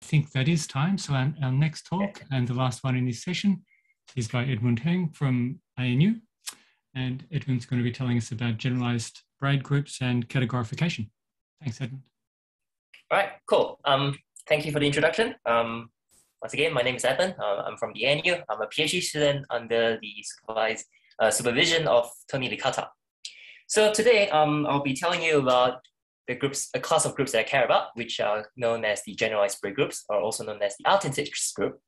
think that is time. So our next talk and the last one in this session is by Edmund Heng from ANU. And Edmund's going to be telling us about generalized braid groups and categorification. Thanks, Edmund. All right, cool. Thank you for the introduction. Once again, my name is Edmund. I'm from the ANU. I'm a PhD student under the supervision of Tony Licata. So today, I'll be telling you about the groups, a class of groups that I care about, which are known as the generalized braid groups, or also known as the out-integers group.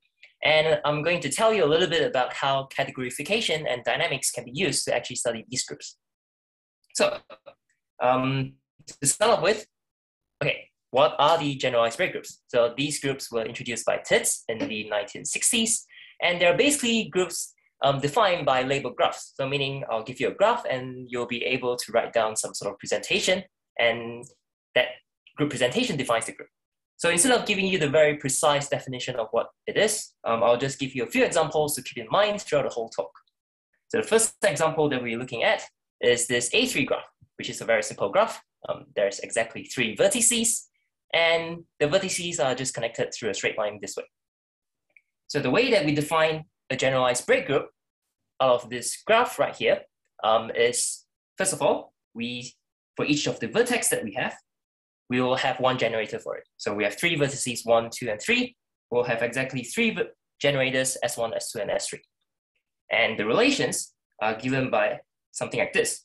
And I'm going to tell you a little bit about how categorification and dynamics can be used to actually study these groups. So to start off with, okay, what are the generalized braid groups? So these groups were introduced by Tits in the 1960s, and they're basically groups defined by labeled graphs. So meaning I'll give you a graph and you'll be able to write down some sort of presentation, and that group presentation defines the group. So instead of giving you the very precise definition of what it is, I'll just give you a few examples to keep in mind throughout the whole talk. So the first example that we're looking at is this A3 graph, which is a very simple graph. There's exactly 3 vertices, and the vertices are just connected through a straight line this way. So the way that we define a generalized braid group out of this graph right here is, first of all, for each of the vertex that we have, we will have one generator for it. So we have 3 vertices, 1, 2, and 3. We'll have exactly 3 generators, S1, S2, and S3. And the relations are given by something like this.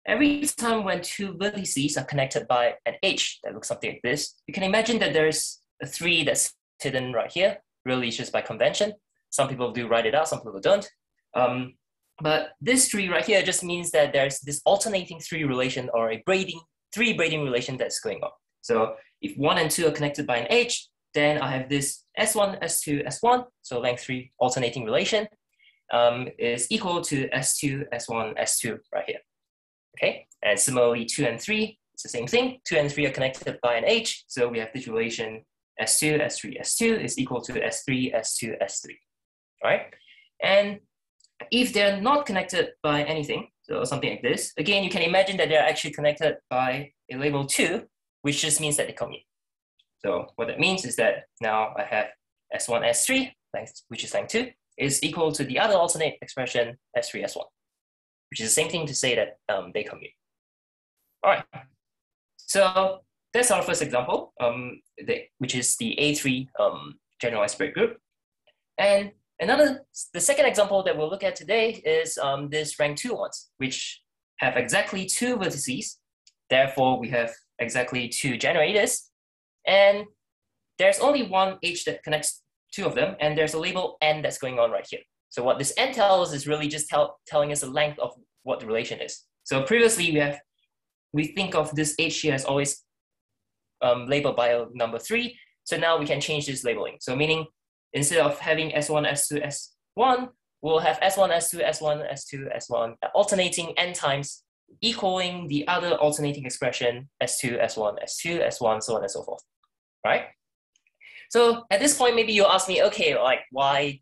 Every time when 2 vertices are connected by an H that looks something like this, you can imagine that there's a 3 that's hidden right here. Really, it's just by convention. Some people do write it out, some people don't. But this 3 right here just means that there's this alternating 3 relation, or a 3 braiding relation that's going on. So if 1 and 2 are connected by an H, then I have this S1, S2, S1, so length 3 alternating relation is equal to S2, S1, S2 right here. Okay, and similarly 2 and 3, it's the same thing. 2 and 3 are connected by an H, so we have this relation S2, S3, S2 is equal to S3, S2, S3, all right? And if they're not connected by anything, so something like this, again, you can imagine that they're actually connected by a label 2, which just means that they commute. So what that means is that now I have S1, S3, which is length 2, is equal to the other alternate expression, S3, S1, which is the same thing to say that they commute. All right, so that's our first example, which is the A3 generalized braid group. And the second example that we'll look at today is this rank 2 ones, which have exactly 2 vertices. Therefore, we have exactly 2 generators. And there's only one H that connects 2 of them, and there's a label N that's going on right here. So what this N tells us is really just telling us the length of what the relation is. So previously, we think of this H here as always labeled by a number 3. So now we can change this labeling. So meaning, instead of having S1, S2, S1, we'll have S1, S2, S1, S2, S1, alternating N times, equaling the other alternating expression, S2, S1, S2, S1, so on and so forth, right? So at this point, maybe you'll ask me, okay, like why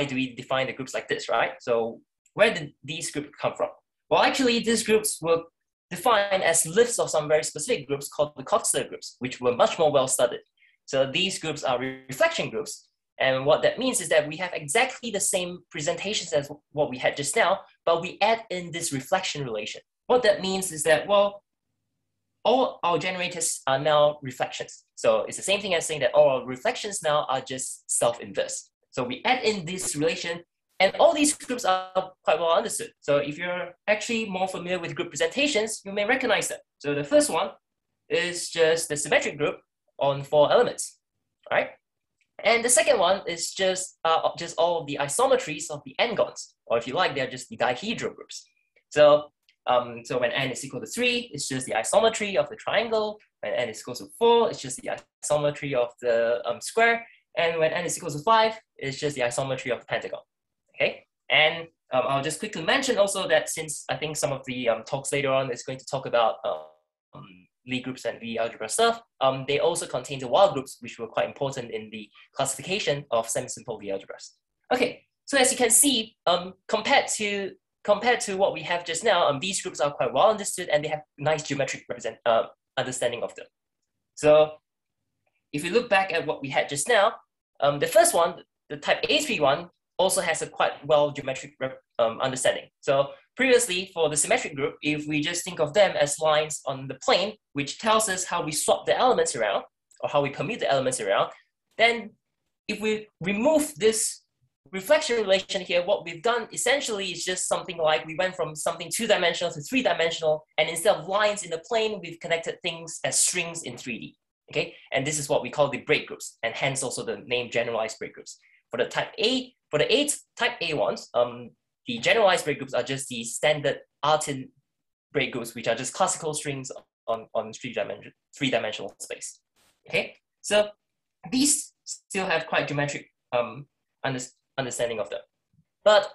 do we define the groups like this, right? So where did these groups come from? Well, actually, these groups were defined as lists of some very specific groups called the Coxeter groups, which were much more well studied. So these groups are reflection groups. And what that means is that we have exactly the same presentations as what we had just now, but we add in this reflection relation. What that means is that, well, all our generators are now reflections. So it's the same thing as saying that all our reflections now are just self-inverse. So we add in this relation, and all these groups are quite well understood. So if you're actually more familiar with group presentations, you may recognize them. So the first one is just the symmetric group on 4 elements, right? And the second one is just all of the isometries of the n-gons, or if you like, they're just the dihedral groups. So when n is equal to 3, it's just the isometry of the triangle. When n is equal to 4, it's just the isometry of the square. And when n is equal to 5, it's just the isometry of the pentagon. Okay, and I'll just quickly mention also that since I think some of the talks later on is going to talk about Lie groups and Lie algebra stuff, they also contain the wild groups, which were quite important in the classification of semi-simple Lie algebras. Okay, so as you can see, compared to what we have just now, these groups are quite well understood and they have nice geometric understanding of them. So if we look back at what we had just now, the first one, the type A3 one, also has a quite well geometric understanding. So previously for the symmetric group, if we just think of them as lines on the plane, which tells us how we swap the elements around or how we permute the elements around, then if we remove this reflection relation here, what we've done essentially is just something like we went from something two-dimensional to three-dimensional, and instead of lines in the plane, we've connected things as strings in 3D. Okay, and this is what we call the braid groups, and hence also the name generalized braid groups. For the type A, for the type A ones, the generalized braid groups are just the standard Artin braid groups, which are just classical strings on three-dimensional space. Okay, so these still have quite geometric understanding of them. But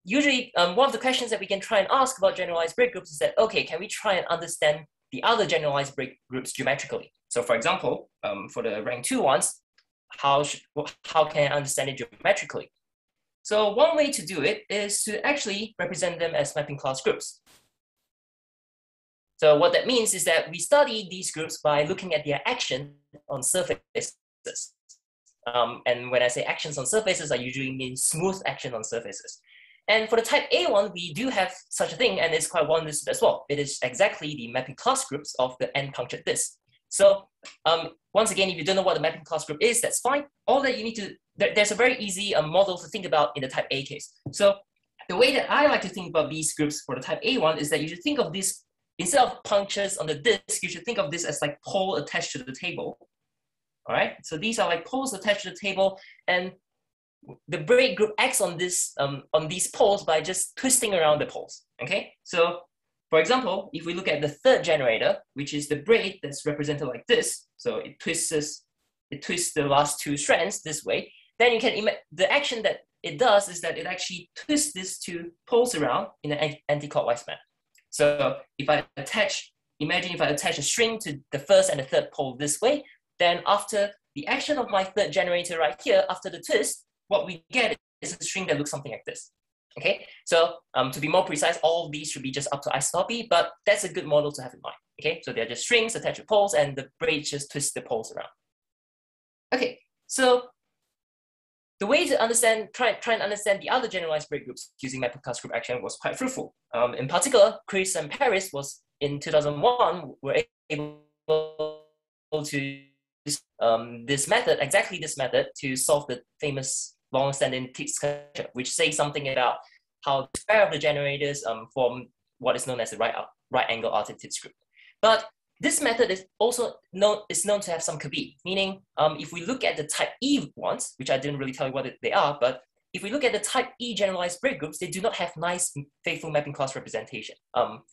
usually, one of the questions that we can try and ask about generalized braid groups is that, okay, can we try and understand the other generalized braid groups geometrically? So for example, for the rank 2 ones, how can I understand it geometrically? So one way to do it is to actually represent them as mapping class groups. So what that means is that we study these groups by looking at their action on surfaces. And when I say actions on surfaces, I usually mean smooth action on surfaces. And for the type A one, we do have such a thing, and it's quite well understood as well. It is exactly the mapping class groups of the n-punctured disk. So once again, if you don't know what the mapping class group is, that's fine. All that you need to, there's a very easy model to think about in the type A case. So the way that I like to think about these groups for the type A one is that you should think of this, instead of punctures on the disk, you should think of this as like pole attached to the table. All right, so these are like poles attached to the table, and the braid group acts on this on these poles by just twisting around the poles. Okay, so for example, if we look at the third generator, which is the braid that's represented like this, so it twists the last two strands this way, then you can imagine the action that it does is that it actually twists these two poles around in an anti-clockwise manner. So if I attach, imagine if I attach a string to the first and the third pole this way, then after the action of my third generator right here, after the twist, what we get is a string that looks something like this. Okay, so to be more precise, all of these should be just up to isotopy, but that's a good model to have in mind. Okay, so they're just strings attached to poles, and the braid just twists the poles around. Okay, so the way to understand, try and understand the other generalized braid groups using mapping class group action was quite fruitful. In particular, Chris and Paris was in 2001 were able to this method, exactly this method, to solve the famous long-standing Tits structure, which says something about how the square of the generators form what is known as the right-angle Artin Tits group. But this method is also known to have some caveat, meaning if we look at the type E ones, which I didn't really tell you what they are, but if we look at the type E generalized braid groups, they do not have nice faithful mapping class representation.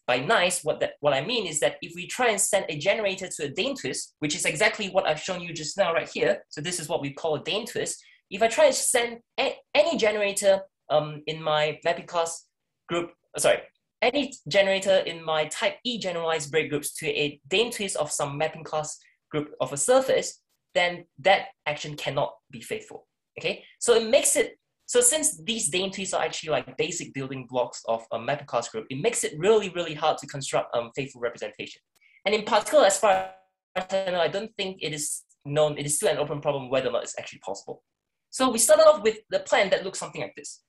By nice, what I mean is that if we try and send a generator to a Dane twist, which is exactly what I've shown you just now right here, so this is what we call a Dane twist. If I try and send any generator in my mapping class group, any generator in my type E generalized braid groups to a Dane twist of some mapping class group of a surface, then that action cannot be faithful. Okay, so it makes it, so since these Dane twists are actually like basic building blocks of a mapping class group, it makes it really, really hard to construct faithful representation. And in particular, as far as I know, I don't think it is known, it is still an open problem whether or not it's actually possible. So we started off with the plan that looks something like this.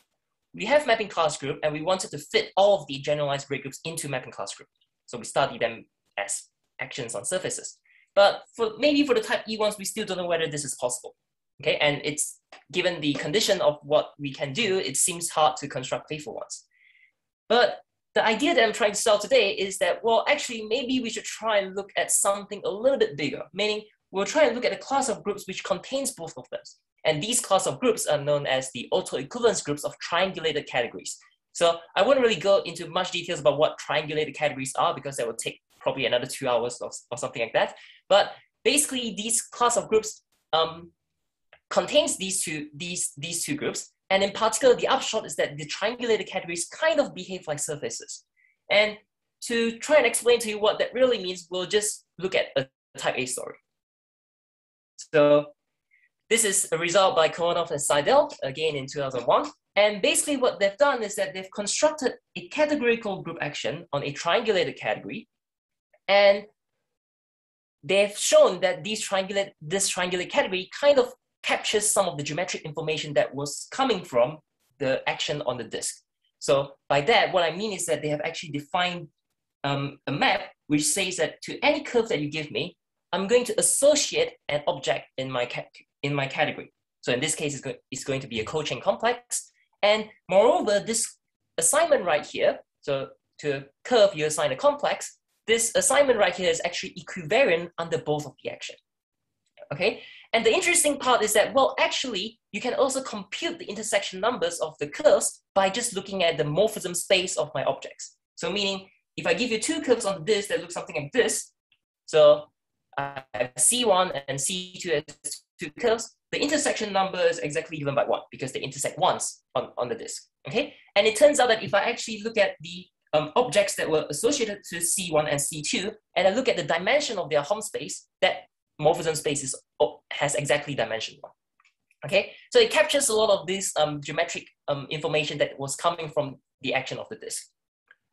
We have mapping class group, and we wanted to fit all of the generalized braid groups into mapping class group. So we study them as actions on surfaces. But maybe for the type E ones, we still don't know whether this is possible. Okay, and it's given the condition of what we can do, it seems hard to construct faithful ones. But the idea that I'm trying to sell today is that, well, actually, maybe we should try and look at something a little bit bigger, meaning we'll try and look at a class of groups which contains both of them. And these class of groups are known as the autoequivalence groups of triangulated categories. So I won't really go into much details about what triangulated categories are, because that will take probably another 2 hours or something like that. But basically, these class of groups contains these two groups, and in particular, the upshot is that the triangulated categories kind of behave like surfaces. And to try and explain to you what that really means, we'll just look at a type A story. So this is a result by Kohanov and Seidel, again in 2001. And basically what they've done is that they've constructed a categorical group action on a triangulated category. And they've shown that this triangular category kind of captures some of the geometric information that was coming from the action on the disk. So by that, what I mean is that they have actually defined a map which says that to any curve that you give me, I'm going to associate an object in my category. So in this case, it's going to be a cochain complex. And moreover, this assignment right here, so to a curve you assign a complex, this assignment right here is actually equivariant under both of the action. Okay, and the interesting part is that, well, actually, you can also compute the intersection numbers of the curves by just looking at the morphism space of my objects. So meaning, if I give you two curves on this that look something like this, so I have C1 and C2 as two curves, the intersection number is exactly given by 1 because they intersect once on the disk. Okay, and it turns out that if I actually look at the objects that were associated to C1 and C2, and I look at the dimension of their home space, that morphism space has exactly dimension 1. Okay, so it captures a lot of this geometric information that was coming from the action of the disk.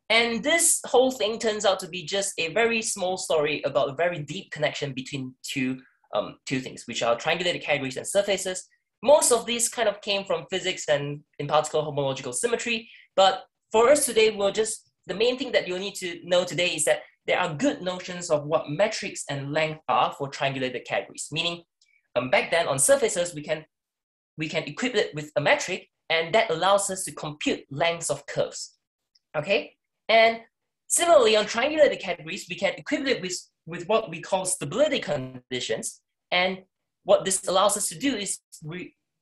And this whole thing turns out to be just a very small story about a very deep connection between two things, which are triangulated categories and surfaces. Most of these kind of came from physics and in particular homological symmetry. But for us today, the main thing that you'll need to know today is that there are good notions of what metrics and length are for triangulated categories. Meaning, back then on surfaces, we can equip it with a metric, and that allows us to compute lengths of curves. Okay, and similarly on triangulated categories, we can equip it with what we call stability conditions. And what this allows us to do is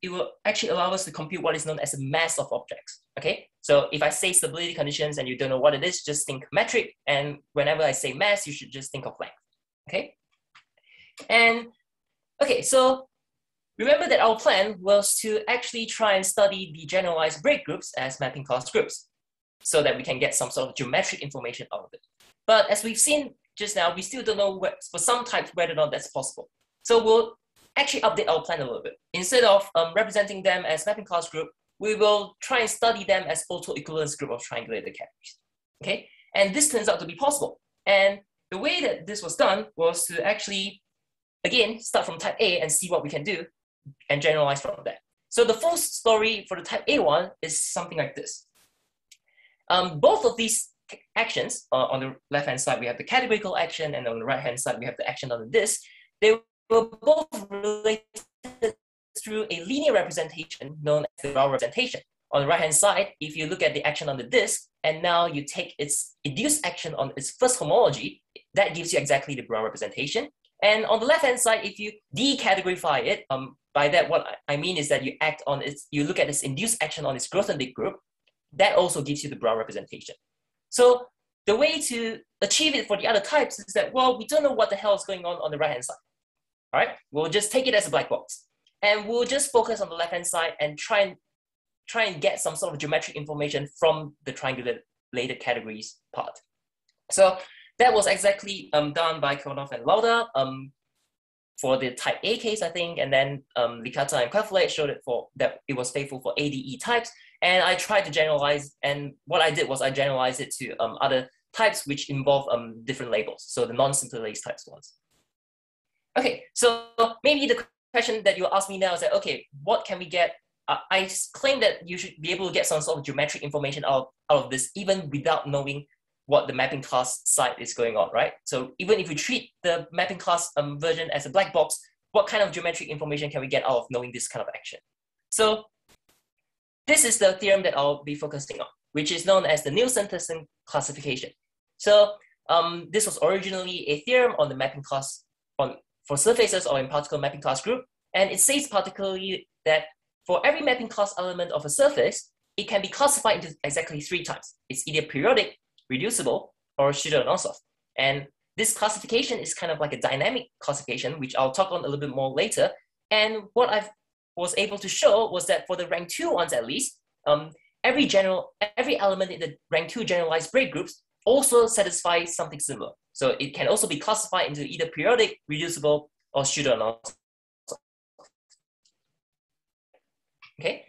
it will actually allow us to compute what is known as a mass of objects. Okay, so if I say stability conditions and you don't know what it is, just think metric. And whenever I say mass, you should just think of length. Okay, and okay, so remember that our plan was to actually try and study the generalized braid groups as mapping class groups so that we can get some sort of geometric information out of it. But as we've seen just now, we still don't know for some types whether or not that's possible. So we'll actually update our plan a little bit. Instead of representing them as mapping class group, we will try and study them as autoequivalence group of triangulated categories. Okay, and this turns out to be possible. And the way that this was done was to actually, again, start from type A and see what we can do and generalize from that. So the full story for the type A one is something like this. Both of these actions, on the left-hand side, we have the categorical action, and on the right-hand side, we have the action on the disk. They were both related through a linear representation known as the Brown representation. On the right-hand side, if you look at the action on the disk, and now you take its induced action on its first homology, that gives you exactly the Brown representation. And on the left-hand side, if you decategorify it, by that what I mean is that you look at its induced action on its Grothendieck group, that also gives you the Brown representation. So the way to achieve it for the other types is that, well, we don't know what the hell is going on the right-hand side. All right, we'll just take it as a black box. And we'll just focus on the left-hand side and try and get some sort of geometric information from the triangulated categories part. So that was exactly done by Konov and Lauda for the type A case, I think, and then Licata and Queflet showed it that it was faithful for ADE types. And I tried to generalize, and what I did was I generalized it to other types which involve different labels, so the non-simple lace types ones. Okay, so maybe the question that you ask me now is that, okay, what can we get? I claim that you should be able to get some sort of geometric information out of this even without knowing what the mapping class side is going on, right? So even if we treat the mapping class version as a black box, what kind of geometric information can we get out of knowing this kind of action? So this is the theorem that I'll be focusing on, which is known as the Nielsen-Thurston classification. So this was originally a theorem on the mapping class for surfaces or in particular mapping class group. And it says particularly that for every mapping class element of a surface, it can be classified into exactly 3 types. It's either periodic, reducible, or pseudo-Anosov. And this classification is kind of like a dynamic classification, which I'll talk on a little bit more later. And what I was able to show was that for the rank 2 ones at least, every element in the rank 2 generalized braid groups also satisfies something similar. So it can also be classified into either periodic, reducible, or pseudo-Anosov. Okay.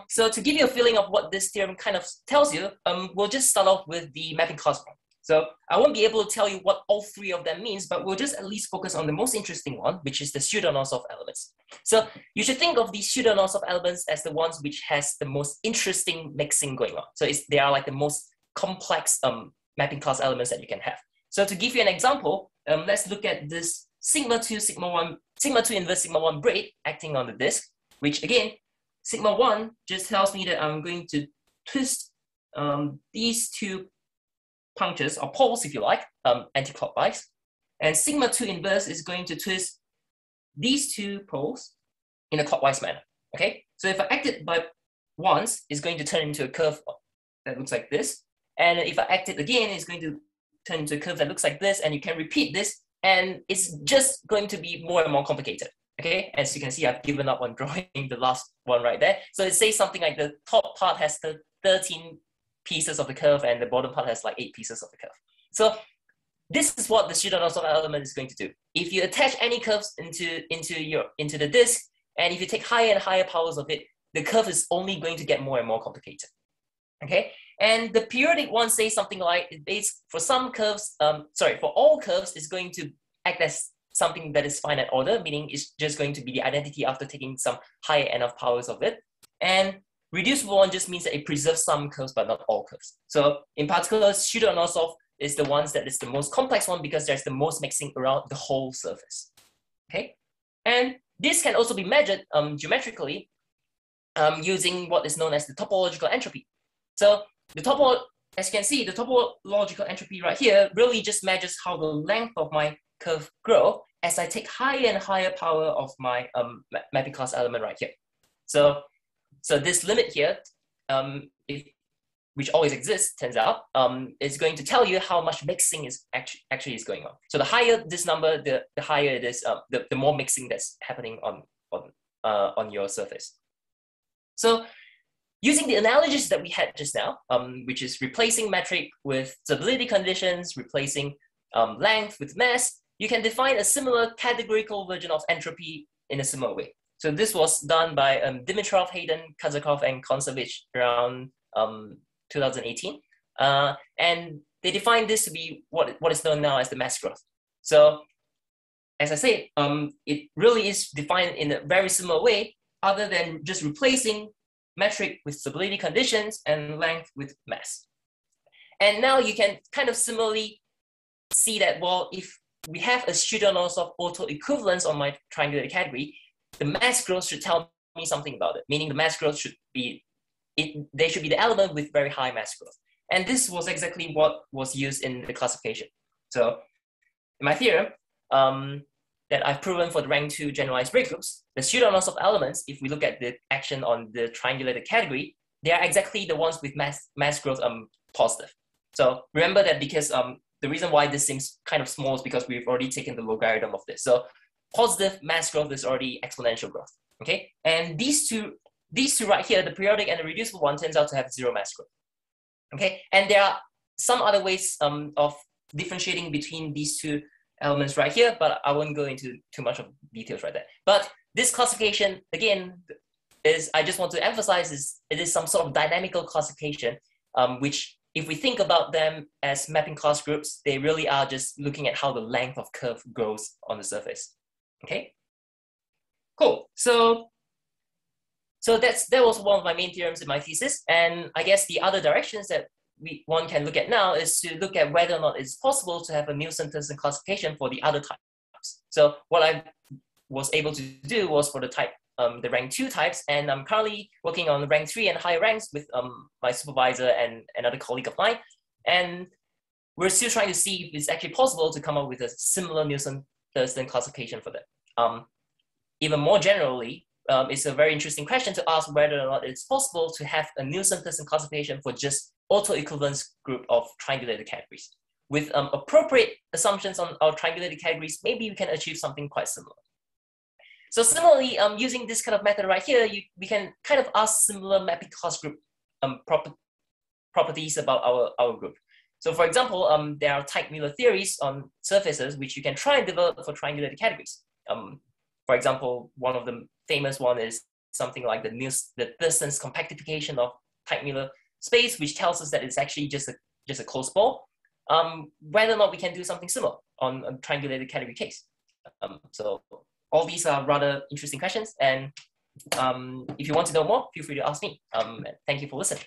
So to give you a feeling of what this theorem kind of tells you, we'll just start off with the mapping class one. So I won't be able to tell you what all three of them means, but we'll just at least focus on the most interesting one, which is the pseudo-Nosov elements. So you should think of these pseudo-Nosov elements as the ones which has the most interesting mixing going on. So they are like the most complex mapping class elements that you can have. So to give you an example, let's look at this sigma 2 inverse sigma 1 braid acting on the disk, which again, sigma 1 just tells me that I'm going to twist these two punctures or poles, if you like, anti-clockwise. And sigma 2 inverse is going to twist these two poles in a clockwise manner, okay? So if I act it by once, it's going to turn into a curve that looks like this. And if I act it again, it's going to turn into a curve that looks like this, and you can repeat this, and it's just going to be more and more complicated, okay? As you can see, I've given up on drawing the last one right there. So it says something like the top part has the 13 pieces of the curve and the bottom part has like 8 pieces of the curve. So this is what the pseudo-Nosov element is going to do. If you attach any curves into the disk, and if you take higher and higher powers of it, the curve is only going to get more and more complicated. Okay, and the periodic one says something like for some curves, for all curves, it's going to act as something that is finite order, meaning it's just going to be the identity after taking some higher n of powers of it. And reducible one just means that it preserves some curves, but not all curves. So in particular, pseudo-Nosov is the ones that is the most complex one because there's the most mixing around the whole surface. Okay, and this can also be measured geometrically using what is known as the topological entropy. So as you can see, the topological entropy right here really just measures how the length of my curve grow as I take higher and higher power of my mapping class element right here. So this limit here, which always exists, turns out, is going to tell you how much mixing is actually is going on. So the higher this number, the higher it is, the more mixing that's happening on your surface. So using the analogies that we had just now, which is replacing metric with stability conditions, replacing length with mass, you can define a similar categorical version of entropy in a similar way. So this was done by Dimitrov, Hayden, Kazakov, and Kontsevich around 2018. And they defined this to be what is known now as the mass growth. So as I said, it really is defined in a very similar way, other than just replacing metric with stability conditions and length with mass. And now you can kind of similarly see that, well, if we have a pseudo-Nosov autoequivalence on my triangulated category, the mass growth should tell me something about it, meaning the mass growth should be, they should be the element with very high mass growth. And this was exactly what was used in the classification. So in my theorem, that I've proven for the rank 2 generalized braid groups, the pseudo-Nosov elements, if we look at the action on the triangulated category, they are exactly the ones with mass growth positive. So remember that because the reason why this seems kind of small is because we've already taken the logarithm of this. So positive mass growth is already exponential growth, okay? And these two right here, the periodic and the reducible one, turns out to have 0 mass growth, okay? And there are some other ways of differentiating between these two elements right here, but I won't go into too much of details right there. But this classification, again, I just want to emphasize it is some sort of dynamical classification, which if we think about them as mapping class groups, they really are just looking at how the length of curve grows on the surface. Okay, cool. So that was one of my main theorems in my thesis, and I guess the other directions that one can look at now is to look at whether or not it's possible to have a Nielsen-Thurston classification for the other types. So what I was able to do was for the rank 2 types, and I'm currently working on the rank 3 and higher ranks with my supervisor and another colleague of mine, and we're still trying to see if it's actually possible to come up with a similar Nielsen-Thurston classification for them. Even more generally, it's a very interesting question to ask whether or not it's possible to have a Nielsen-Thurston classification for just autoequivalence group of triangulated categories. With appropriate assumptions on our triangulated categories, maybe we can achieve something quite similar. So similarly, using this kind of method right here, we can kind of ask similar mapping class group properties about our group. So for example, there are tight Miller theories on surfaces which you can try and develop for triangulated categories. For example, one of the famous one is something like the Thurston's compactification of tight Miller space, which tells us that it's actually just a closed ball. whether or not we can do something similar on a triangulated category case. So all these are rather interesting questions, and if you want to know more, feel free to ask me. Thank you for listening.